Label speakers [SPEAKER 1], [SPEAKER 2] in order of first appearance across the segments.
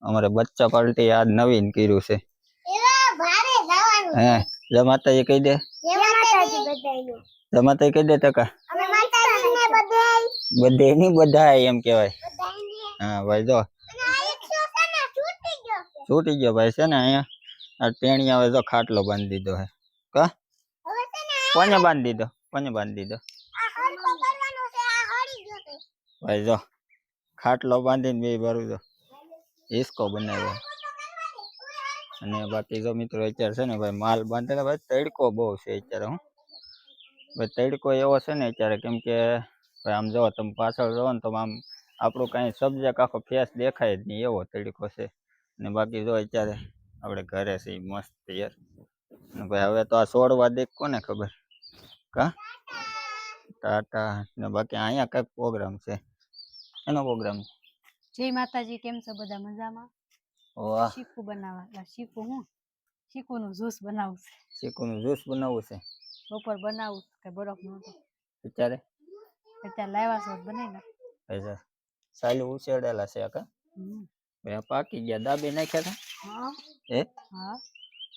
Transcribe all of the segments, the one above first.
[SPEAKER 1] અમારે બચ્ચા પાર્ટી આજ નવીન કર્યું છે હે જય માતાજી કહી દે જય માતાજી કહી દે ટકા બધે ની બધા એમ કેવાય હા ભાઈ જો છૂટી ગયો ભાઈ છે ને અહીંયા આ ટેણી આવે તો ખાટલો બાંધી દીધો હે કા કોને બાંધી દીધો ભાઈ જો ખાટલો બાંધીને બે ભરું જો હિસકો બનાવ્યો અને બાકી જો મિત્રો અત્યારે છે ને ભાઈ માલ બાંધેલા ભાઈ તડકો બહુ છે અત્યારે હું ભાઈ તડકો એવો છે ને અત્યારે કેમ કે ભાઈ આમ જો તમે પાછળ રહો ને તો આમ આપણું કાંઈ સબ્જેક્ટ આખો ફેસ દેખાય જ નહીં એવો તડકો છે ને બાકી જો અત્યારે આપણે ઘરે છે મસ્ત યાર ને ભાઈ હવે તો આ છોડવા દેખ કોને ખબર કા ટાટા ને બાકી અહીંયા કઈક પ્રોગ્રામ છે એનો પ્રોગ્રામ
[SPEAKER 2] જય માતાજી કેમ છો બધા મજામાં
[SPEAKER 1] વાહ
[SPEAKER 2] શીખું બનાવવા શીખુનું જ્યુસ બનાવું છે
[SPEAKER 1] શીખુનું જ્યુસ બનાવવું છે
[SPEAKER 2] બપોર બનાવું કે બરફ નહોતો
[SPEAKER 1] અત્યારે
[SPEAKER 2] લાવ્યા છો બનાવી નાખ
[SPEAKER 1] અચ્છા સાલું ઉછેડેલા છે કા ભાઈ પાકી ગયા દાબી નાખ્યા હતા હે
[SPEAKER 2] હા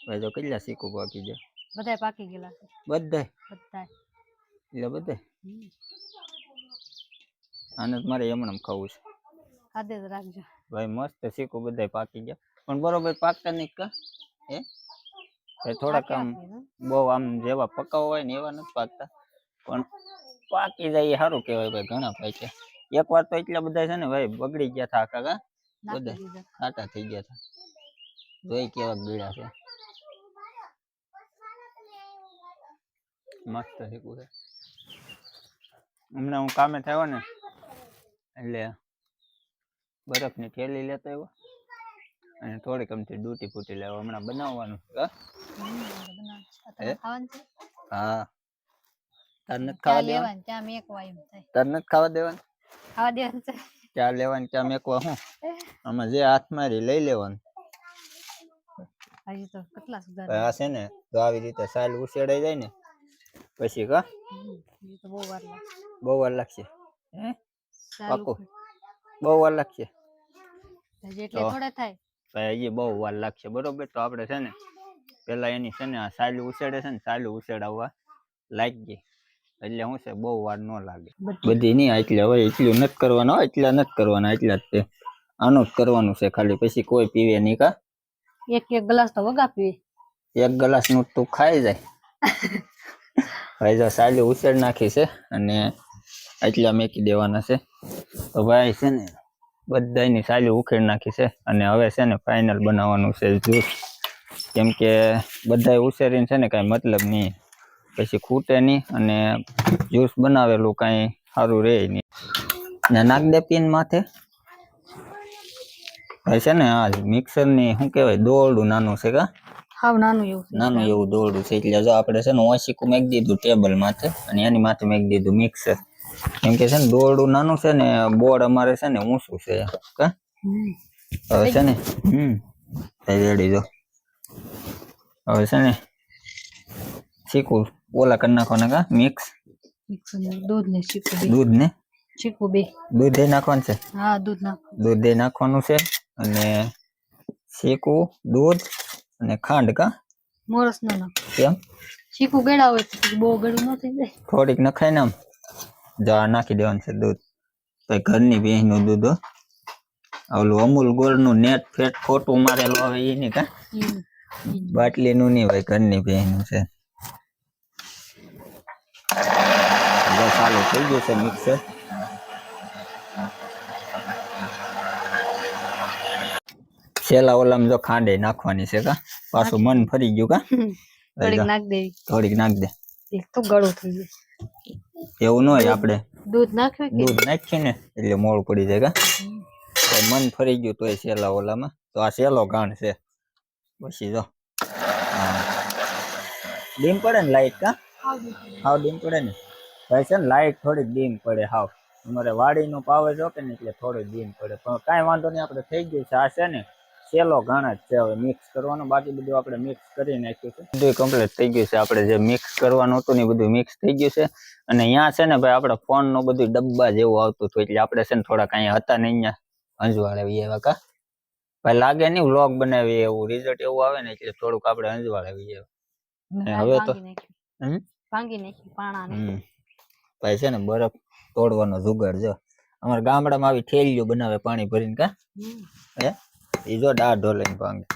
[SPEAKER 1] ભાઈ જો કેટલા શીખું પાકી ગયા
[SPEAKER 2] બધાય પાકી ગયેલા છે
[SPEAKER 1] બધાય એટલે બધાય આને મારે એમણે ખાવું છે
[SPEAKER 2] ખાધે જ રાખજો
[SPEAKER 1] ભાઈ મસ્ત શીખું બધાય પાકી ગયા પણ બરોબર પાકતા નહીં કા હે ભાઈ થોડાક આમ બહુ આમ જેવા પકાવ હોય ને એવા નથી પાકતા પણ પાકી જાય એ સારું કહેવાય ભાઈ ઘણા પાક્યા એક વાર તો એટલા બધા છે ને ભાઈ બગડી ગયા હતા આખા બધા ખાટા થઈ ગયા હતા જોઈ કેવા ગીડા છે મસ્ત શીખું છે હમણાં હું કામે થયો ને એટલે બરફની થેલી લેતો આવ્યો અને થોડીક અમથી ડૂટી ફૂટી લેવા હમણાં બનાવવાનું હા તાર નથી ખાવા દેવાનું તાર નથી ખાવા દેવાનું ચા લેવાની ચા મેકવા હું આમાં જે હાથ મારી લઈ લેવાનું
[SPEAKER 2] હજી તો કેટલા સુધાર
[SPEAKER 1] આ છે ને તો આવી રીતે સાલ ઉછેડાઈ જાય ને પછી કા બહુ વાર લાગશે હે પાકું બહુ વાર લાગશે
[SPEAKER 2] એટલે થોડા થાય
[SPEAKER 1] ભાઈ હજી બહુ વાર લાગશે બરોબર તો આપણે છે ને પેલા એની છે ને આ સાલું ઉછેડે છે ને સાલું ઉછેડાવવા લાગી એટલે શું છે બહુ વાર ન લાગે બધી નહીં એટલે હવે એટલું નથી કરવાનું એટલા નથી કરવાના એટલા જ તે આનું જ કરવાનું છે ખાલી પછી કોઈ પીવે નહીં કા
[SPEAKER 2] એક ગ્લાસ તો વગા પીવે
[SPEAKER 1] એક ગ્લાસ નું તું ખાઈ જાય ભાઈ જો સાલી ઉછેડ નાખી છે અને એટલા મેકી દેવાના છે તો ભાઈ છે ને બધાની સાલી ઉખેડ નાખી છે અને હવે છે ને ફાઇનલ બનાવવાનું છે જ્યુસ કેમ કે બધા ઉછેરીને છે ને કાંઈ મતલબ નહીં પછી ખૂટે નહીં અને જ્યુસ બનાવેલું કાંઈ સારું રહે નહીં ને નાખ દે પીન માથે ભાઈ છે ને આ મિક્સરની શું કહેવાય દોરડું નાનું છે કા
[SPEAKER 2] હાવ નાનું
[SPEAKER 1] એવું દોરડું છે એટલે જો આપણે છે ને ઓશીકું મેક દીધું ટેબલ માથે અને એની માથે મેક દીધું મિક્સર કેમ કે છે ને દોરડું નાનું છે ને બોર્ડ અમારે છે ને ઊંચું છે કા હવે છે ને રેડી જો હવે છે ને શીખું ઓલા કરી નાખવાના કા મિક્સ
[SPEAKER 2] દૂધ ને શીખું બે
[SPEAKER 1] દૂધ નાખવાનું છે
[SPEAKER 2] હા દૂધ
[SPEAKER 1] નાખવાનું છે અને શીખું દૂધ અને ખાંડ કા
[SPEAKER 2] મોરસ ના નાખ
[SPEAKER 1] કેમ
[SPEAKER 2] શીખું ગળા હોય તો બહુ ગળું ન થઈ જાય
[SPEAKER 1] થોડીક નખાય ને આમ જો આ નાખી દેવાનું છે દૂધ ભાઈ ઘરની ભેંસ નું દૂધ ઓલું અમૂલ ગોળ નું નેટ ફેટ ખોટું મારેલું આવે એ નહીં કા બાટલી નું નહીં ભાઈ ઘરની ભેંસ નું છે ચાલુ થઈ ગયું છે મિક્સર છેલ્લા ઓલામાં જો ખાંડે નાખવાની છે કા પાછું મન ફરી ગયું કા થોડીક નાખ દે
[SPEAKER 2] તો ગળું થઈ ગયું
[SPEAKER 1] એવું ન હોય આપણે
[SPEAKER 2] દૂધ
[SPEAKER 1] નાખીએ ને એટલે મોડું પડી જાય કા મન ફરી ગયું તો છેલ્લા ઓલામાં તો આ છેલ્લો ગાંઠ છે પછી જો ડીમ પડે ને લાઈટ કા હાવ ડીમ પડે ને ભાઈ છે ને લાઈટ થોડીક ડીમ પડે હાવ અમારે વાડીનું પાવર જો કે ને એટલે થોડું ડીમ પડે પણ કાંઈ વાંધો નહીં આપણે થઈ ગયું છે આ છે ને છેલ્લો ગાણા જ છે હવે મિક્સ કરવાનું બાકી બધું આપણે મિક્સ કરી નાખ્યું છે બધું કમ્પ્લીટ થઈ ગયું છે આપણે જે મિક્સ કરવાનું હતું ને બધું મિક્સ થઈ ગયું છે અને અહીંયા છે ને ભાઈ આપણે ફોનનું બધું ડબ્બા જેવું આવતું હતું એટલે આપણે છે ને થોડાક અહીંયા હતા ને અહીંયા અંજવાળે એવા કા ભાઈ લાગે નહીં વ્લોગ બનાવીએ એવું રિઝલ્ટ એવું આવે ને એટલે થોડુંક આપણે અંજવાળ આવી જાય અને હવે તો
[SPEAKER 2] ભાંગી નાખ્યું પાણા ને
[SPEAKER 1] ભાઈ છે ને બરફ તોડવાનો જુગાડ જો અમારા ગામડામાં આવી ઠેલીઓ બનાવે પાણી ભરીને કા હે ઈ જો દાઢો લઈને ભાંગે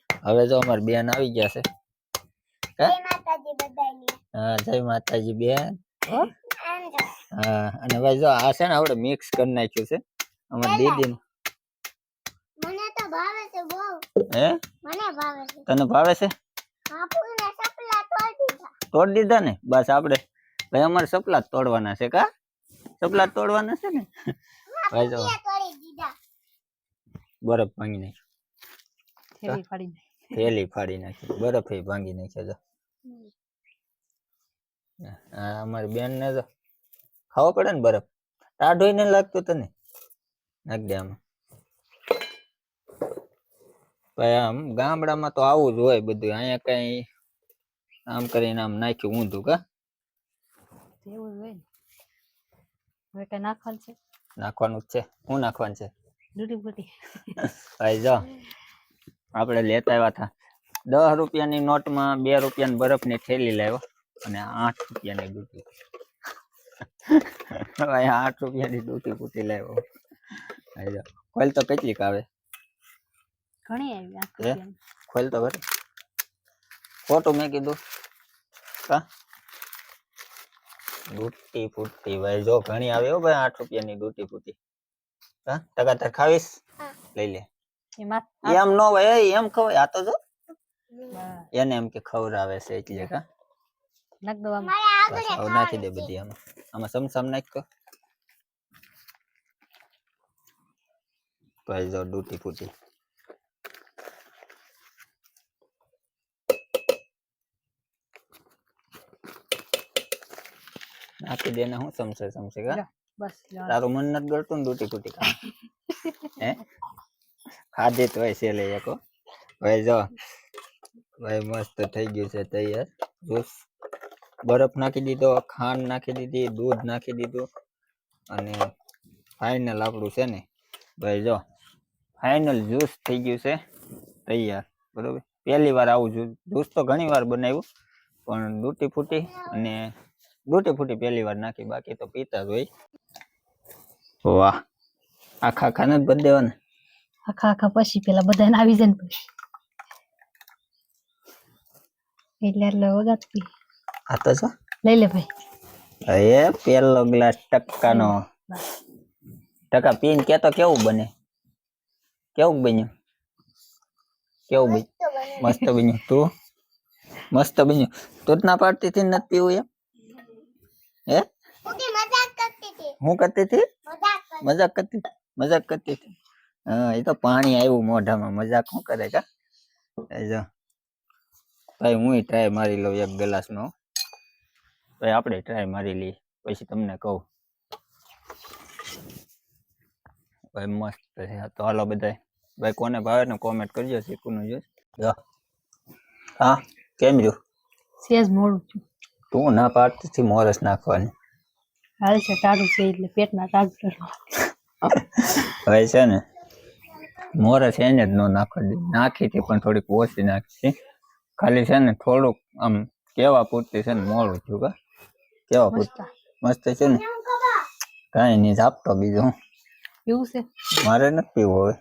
[SPEAKER 1] હવે જો અમારી બેન આવી ગયા છે હા જય માતાજી બેન હા અને ભાઈ જો આ છે ને આપણે મિક્સ કરી નાખ્યું છે અમારી દીદી
[SPEAKER 3] મને તો ભાવે છે બહુ
[SPEAKER 1] હે
[SPEAKER 3] મને ભાવે છે
[SPEAKER 1] તને ભાવે છે
[SPEAKER 3] બાપુને સપલા
[SPEAKER 1] તોડી દીધા ને બસ આપણે ભાઈ અમારે સપલા જ તોડવાના છે કા સપલા જ તોડવાના છે ને ભાઈ જો
[SPEAKER 3] તોડી દીધા
[SPEAKER 1] બરફ ભાંગી નાખ્યો
[SPEAKER 2] થેલી ફાડી નાખી
[SPEAKER 1] થેલી ફાડી નાખી બરફ એ ભાંગી નાખ્યો જો હા અમારી બેન ને તો ખાવો પડે ને બરફ ટાઢોય ને લાગતું તને નાખ દે આમાં ભાઈ આમ ગામડામાં તો આવું જ હોય બધું અહીંયા કઈ આમ કરીને આમ નાખ્યું ઊંધું કા
[SPEAKER 2] એવું જ હોય ને હવે કઈ નાખવાનું છે
[SPEAKER 1] નાખવાનું જ છે શું નાખવાનું છે
[SPEAKER 2] ડૂટી ફૂટી
[SPEAKER 1] ભાઈ જો આપણે લેતા આવ્યા હતા 10 રૂપિયાની નોટમાં 2 રૂપિયાની બરફની થેલી લાવ્યો અને 8 રૂપિયાની ડૂટી ભાઈ 8 રૂપિયાની ડૂટી ફૂટી લાવ્યો ભાઈ જો ખોલ તો કેટલીક આવે
[SPEAKER 2] ઘણી આવી આ
[SPEAKER 1] હે
[SPEAKER 2] રૂપિયાની.
[SPEAKER 1] ખોલ તો ખરી ખોટું મેં કીધું કા ડૂટી ફૂટી ભાઈ જો ઘણી આવે હો ભાઈ 8 રૂપિયાની ડૂટી ફૂટી હા ટકા તાર ખાવીશ લઈ લે
[SPEAKER 2] એમાં
[SPEAKER 1] એમ નો હોય એમ ખવાય આ તો જો
[SPEAKER 2] બસ,
[SPEAKER 1] એને એમ કે ખવડાવે છે એટલે કા
[SPEAKER 2] નાખ દો આમાં.
[SPEAKER 1] બસ હવે નાખી દે બધી આમાં આમાં સમસમ નાખ તો ભાઈ જો ડૂટી ફૂટી નાખી દે ને હું સમસે કા
[SPEAKER 2] લો, બસ લો.
[SPEAKER 1] તારું મન નથી ગળતું ને ડૂટી ફૂટી ખા હે ખાધી તો હોય છે લઈ શકો ભાઈ જો ભાઈ મસ્ત થઈ ગયું છે તૈયાર જ્યુસ બરફ નાખી દીધો ખાંડ નાખી દીધી દૂધ નાખી દીધું અને ફાઇનલ આપણું છે ને ભાઈ જો ફાઇનલ જ્યુસ થઈ ગયું છે તૈયાર બરોબર પહેલી વાર આવું જ્યુસ તો ઘણી વાર બનાવ્યું પણ ડૂટી ફૂટી અને ડૂટી ફૂટી પહેલી વાર નાખી બાકી તો પીતા જ હોય વાહ આખા આખા નથી બધ દેવાના
[SPEAKER 2] આખા આખા પછી પેલા બધાને આવી જાય ને પછી એટલે એટલે વગાડતી
[SPEAKER 1] આ તો છો
[SPEAKER 2] લઈ લે ભાઈ
[SPEAKER 1] એ પેલો ગ્લાસ ટક્કાનો ટકા પીને કેતો કેવું બને કેવું બન્યું કેવું બન્યું મસ્ત બન્યું તું મસ્ત બન્યું તું જ ના પાડતી હતી નથી પીવું એમ હે
[SPEAKER 3] ઓકે મજાક કરતી હતી
[SPEAKER 1] હું કરતી હતી
[SPEAKER 3] મજાક કરતી
[SPEAKER 1] મજાક કરતી હતી હા એ તો પાણી આવ્યું મોઢામાં મજાક શું કરે કા એ જો ભાઈ હું ટ્રાય મારી લઉં એક ગ્લાસનો ભાઈ આપણે ટ્રાય મારી લઈએ પછી તમને કહું ભાઈ મસ્ત છે તો હાલો બધાય ભાઈ કોને ભાવે ને કોમેન્ટ કરજો શીખુનું જોઈશ જો હા કેમ રહ્યું
[SPEAKER 2] સેજ મોડું છું
[SPEAKER 1] તું ના પાડતી હતી મોરસ નાખવાની
[SPEAKER 2] હાલ છે ટાઢું છે એટલે પેટના ટાઢું કરવા
[SPEAKER 1] ભાઈ છે ને મોરસ એને જ ન નાખવા દે નાખી હતી પણ થોડીક ઓછી નાખી ખાલી છે ને થોડુંક આમ કેવા પૂરતી છે ને મોડું થયું કા કેવા પૂરતું મસ્ત છે ને કાંઈ નહીં ઝાપતો બીજું
[SPEAKER 2] એવું છે
[SPEAKER 1] મારે નથી પીવું હવે